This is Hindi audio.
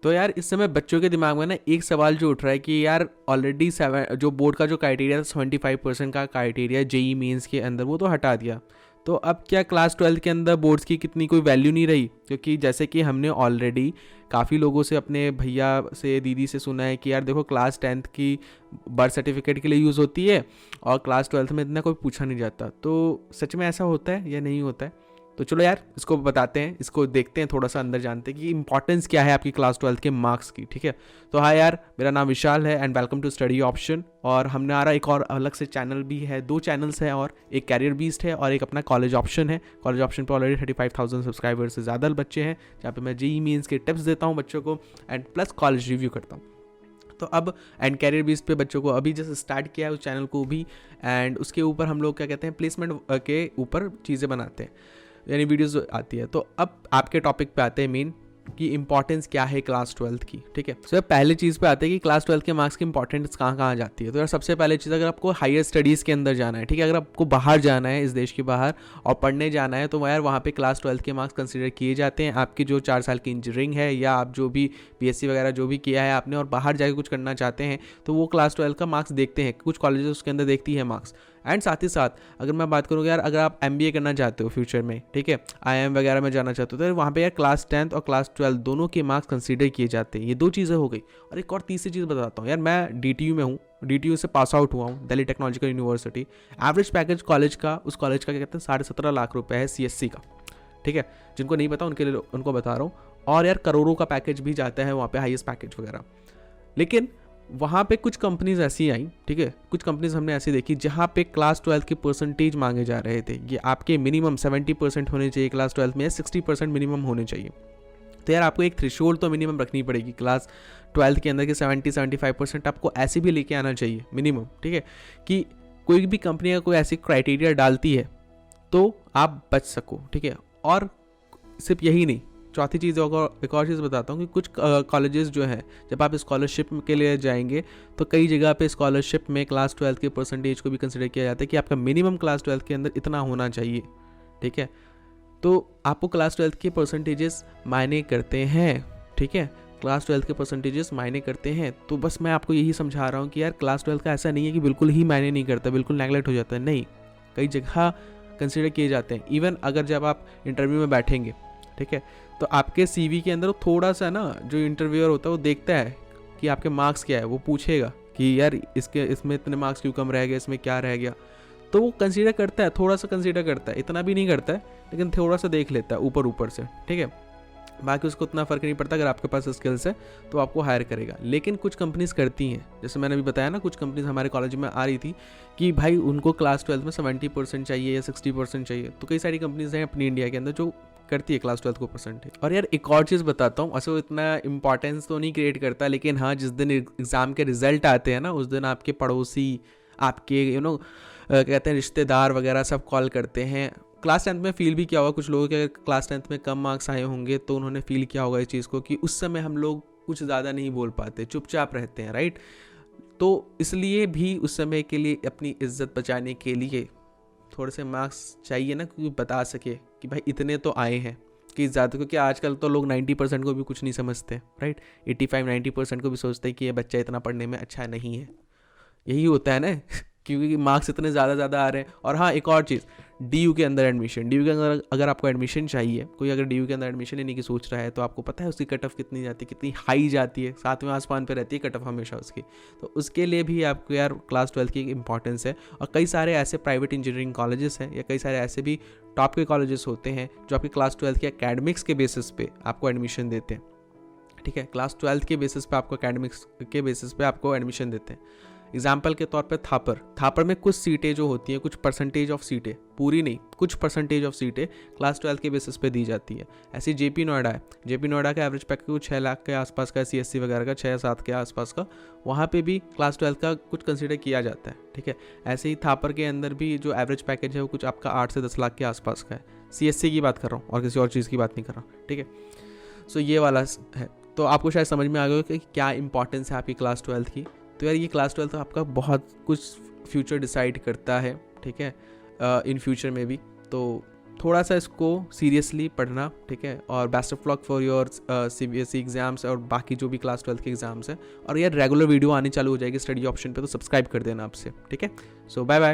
तो यार इस समय बच्चों के दिमाग में ना एक सवाल जो उठ रहा है कि यार ऑलरेडी जो बोर्ड का जो क्राइटेरिया था 75% का क्राइटेरिया जेई मेंस के अंदर, वो तो हटा दिया, तो अब क्या क्लास 12 के अंदर बोर्ड्स की कितनी कोई वैल्यू नहीं रही? क्योंकि जैसे कि हमने ऑलरेडी काफ़ी लोगों से, अपने भैया से, दीदी से सुना है कि यार देखो क्लास 10th की बर्थ सर्टिफिकेट के लिए यूज़ होती है और क्लास 12th में इतना कोई पूछा नहीं जाता। तो सच में ऐसा होता है या नहीं होता है? तो चलो यार इसको बताते हैं, इसको देखते हैं, थोड़ा सा अंदर जानते हैं कि इंपॉर्टेंस क्या है आपकी क्लास 12 के मार्क्स की। ठीक है, तो हाँ यार, मेरा नाम विशाल है and welcome to study option. और हमने आ रहा एक और अलग से चैनल भी है, 2 चैनल्स हैं, और एक कैरियर बीस्ट है और एक अपना कॉलेज ऑप्शन है। कॉलेज ऑप्शन पर ऑलरेडी 35,000 सब्सक्राइबर से ज़्यादा बच्चे हैं, जहाँ पे मैं जेईई मेंस के टिप्स देता हूँ बच्चों को एंड प्लस कॉलेज रिव्यू करता हूँ। तो अब एंड कैरियर बेस पे बच्चों को अभी जैसे स्टार्ट किया है उस चैनल को भी, एंड उसके ऊपर हम लोग क्या कहते हैं, प्लेसमेंट के ऊपर चीज़ें बनाते हैं, यानी वीडियोस आती है। तो अब आपके टॉपिक पे आते हैं मेन कि इंपॉर्टेंस क्या है क्लास 12 की। ठीक है, तो पहले चीज़ पे आते हैं कि क्लास 12 के मार्क्स की इंपॉर्टेंस कहाँ कहाँ जाती है। तो यार सबसे पहले चीज़, अगर आपको हायर स्टडीज़ के अंदर जाना है, ठीक है, अगर आपको बाहर जाना है, इस देश के बाहर और पढ़ने जाना है, तो यार वहाँ पे क्लास 12 के मार्क्स कंसिडर किए जाते हैं। आपकी जो 4 साल की इंजीनियरिंग है या आप जो भी बीएससी वगैरह जो भी किया है आपने और बाहर जाकर कुछ करना चाहते हैं, तो वो क्लास 12 का मार्क्स देखते हैं, कुछ कॉलेजेस उसके अंदर देखती है मार्क्स। एंड साथ ही साथ अगर मैं बात करूँ यार, अगर आप एमबीए करना चाहते हो फ्यूचर में, ठीक है, आईआईएम वगैरह में जाना चाहते हो, तो वहाँ पे यार क्लास 10th और क्लास 12 दोनों के मार्क्स कंसीडर किए जाते हैं। ये 2 चीज़ें हो गई। और एक और तीसरी चीज़ बताता हूँ यार, मैं डीटीयू में हूँ, डीटीयू से पास आउट हुआ हूँ, Delhi technological university. Average package college का, उस कॉलेज का क्या कहते हैं, 17.5 लाख रुपये है सीएससी का। ठीक है, जिनको नहीं पता उनके लिए उनको बता रहा हूँ। और यार करोड़ों का पैकेज भी जाता है वहाँ पे, हाईएस्ट पैकेज वगैरह। लेकिन वहाँ पे कुछ कंपनीज ऐसी आई, ठीक है, कुछ कंपनीज हमने ऐसी देखी जहाँ पे क्लास 12 के परसेंटेज मांगे जा रहे थे। ये आपके मिनिमम 70% होने चाहिए क्लास 12 में, 60% मिनिमम होने चाहिए। तो यार आपको एक थ्रेशोल्ड तो मिनिमम रखनी पड़ेगी क्लास 12 के अंदर कि 70-75% आपको ऐसे भी लेके आना चाहिए मिनिमम। ठीक है, कि कोई भी कंपनी अगर कोई ऐसी क्राइटेरिया डालती है तो आप बच सको। ठीक है, और सिर्फ यही नहीं, चौथी चीज़ एक और चीज़ बताता हूँ कि कुछ कॉलेजेस जो हैं, जब आप स्कॉलरशिप के लिए जाएंगे तो कई जगह पे स्कॉलरशिप में क्लास 12 के परसेंटेज को भी कंसिडर किया जाता है कि आपका मिनिमम क्लास 12 के अंदर इतना होना चाहिए। ठीक है, तो आपको क्लास 12 के परसेंटेजेस मायने करते हैं। ठीक है, क्लास 12 के परसेंटेजेस मायने करते हैं। तो बस मैं आपको यही समझा रहा हूँ कि यार क्लास 12 का ऐसा नहीं है कि बिल्कुल ही मायने नहीं करता, बिल्कुल नेगलेक्ट हो जाता है, नहीं, कई जगह कंसिडर किए जाते हैं। इवन अगर जब आप इंटरव्यू में बैठेंगे, ठीक है, तो आपके सीवी के अंदर थोड़ा सा ना, जो इंटरव्यूअर होता है वो देखता है कि आपके मार्क्स क्या है, वो पूछेगा कि यार इसमें इतने मार्क्स क्यों कम रह गए, इसमें क्या रह गया, तो वो कंसीडर करता है, थोड़ा सा कंसीडर करता है, इतना भी नहीं करता है, लेकिन थोड़ा सा देख लेता है ऊपर से। ठीक है, बाकी उसको उतना फ़र्क नहीं पड़ता, अगर आपके पास स्किल्स है तो आपको हायर करेगा। लेकिन कुछ कंपनीज करती हैं, जैसे मैंने अभी बताया ना, कुछ कंपनीज हमारे कॉलेज में आ रही थी कि भाई उनको क्लास 12 में 70% चाहिए या 60% चाहिए। तो कई सारी कंपनीज हैं अपनी इंडिया के अंदर जो करती है क्लास 12 को परसेंटेज। और यार एक और चीज़ बताता हूँ, ऐसे वो इतना इंपॉर्टेंस तो नहीं क्रिएट करता, लेकिन हाँ, जिस दिन एग्ज़ाम के रिजल्ट आते हैं ना, उस दिन आपके पड़ोसी, आपके कहते हैं रिश्तेदार वगैरह सब कॉल करते हैं। क्लास 10th में फील भी किया होगा कुछ लोगों के, अगर क्लास 10th में कम मार्क्स आए होंगे तो उन्होंने फील किया होगा इस चीज़ को कि उस समय हम लोग कुछ ज़्यादा नहीं बोल पाते, चुपचाप रहते हैं, राइट। तो इसलिए भी उस समय के लिए अपनी इज्जत बचाने के लिए थोड़े से मार्क्स चाहिए ना, क्योंकि बता सके कि भाई इतने तो आए हैं, कि ज़्यादा, क्योंकि आजकल तो लोग 90% को भी कुछ नहीं समझते, राइट। 85-90% को भी सोचते हैं कि ये बच्चा इतना पढ़ने में अच्छा नहीं है। यही होता है ना क्योंकि मार्क्स इतने ज़्यादा आ रहे हैं। और हाँ, एक और चीज़, डीयू के अंदर एडमिशन, डीयू के अंदर अगर आपको एडमिशन चाहिए, कोई अगर डीयू के अंदर एडमिशन लेने की सोच रहा है, तो आपको पता है उसकी कट ऑफ कितनी जाती है, कितनी हाई जाती है, 7वें आसमान पे रहती है कट ऑफ हमेशा उसकी। तो उसके लिए भी आपको यार क्लास 12 की इंपॉर्टेंस है। और कई सारे ऐसे प्राइवेट इंजीनियरिंग कॉलेजेस हैं या कई सारे ऐसे भी टॉप के कॉलेजेस होते हैं जो आपके क्लास 12 के एकेडमिक्स के बेसिस पे आपको एडमिशन देते हैं। ठीक है, क्लास 12 के बेसिस पे आपको एकेडमिक्स के बेसिस पे आपको एडमिशन देते हैं। एग्जाम्पल के तौर पे थापर में कुछ सीटें जो होती हैं, कुछ परसेंटेज ऑफ सीटें, पूरी नहीं, कुछ परसेंटेज ऑफ सीटें क्लास 12 के बेसिस पे दी जाती है। ऐसे जेपी नोएडा है, जेपी नोएडा का एवरेज पैकेज कुछ 6 लाख के आसपास का, सीएससी वगैरह का 6-7 के आसपास का, वहाँ पे भी क्लास 12 का कुछ कंसिडर किया जाता है। ठीक है, ऐसे ही थापर के अंदर भी जो एवरेज पैकेज है वो कुछ आपका 8 से 10 लाख के आसपास का है। सीएससी की बात कर रहा हूँ और किसी और चीज़ की बात नहीं कर रहा हूँ। ठीक है, सो ये वाला है। तो आपको शायद समझ में आ गया कि क्या इंपॉर्टेंस है आपकी क्लास 12 की। तो यार ये क्लास 12 तो आपका बहुत कुछ फ्यूचर डिसाइड करता है, ठीक है, इन फ्यूचर में भी। तो थोड़ा सा इसको सीरियसली पढ़ना, ठीक है। और best of luck for your CBSE exams और बाकी जो भी क्लास 12 के एग्जाम्स हैं। और यार रेगुलर वीडियो आनी चालू हो जाएगी स्टडी ऑप्शन पे, तो सब्सक्राइब कर देना आपसे, ठीक है। सो बाय बाय।